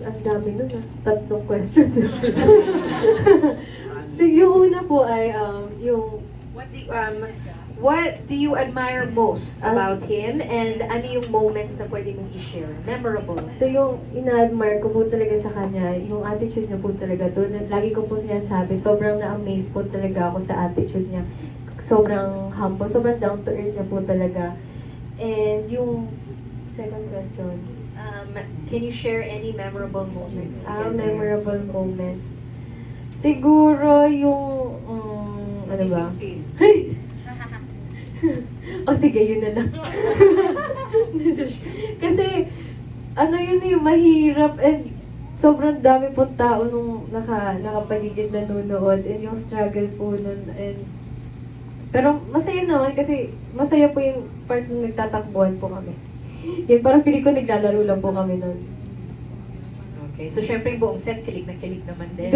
ang dami nun tatlong questions. So, yung una po ay, yung, What do you admire most about him, and ano yung moments na pwede mong i-share? Memorable. so yung ina-admire ko po talaga sa kanya, yung attitude niya po talaga doon. Lagi ko po sinasabi, sobrang na-amaze po talaga ako sa attitude niya. Sobrang humble, sobrang down to earth niya po talaga. And yung second question, Can you share any memorable moments? together? memorable moments. Siguro yung, ano ba? O sige, yun na lang. Kasi, ano yun yung mahirap and sobrang dami pong tao nung nakapaligid nanonood and yung struggle po nun and pero masaya naman kasi masaya po yung part nung nagtatakbuhan po kami. Yun, parang pili ko naglalaro lang po kami nun. Okay, so syempre yung buong set, kilig na kilig naman din.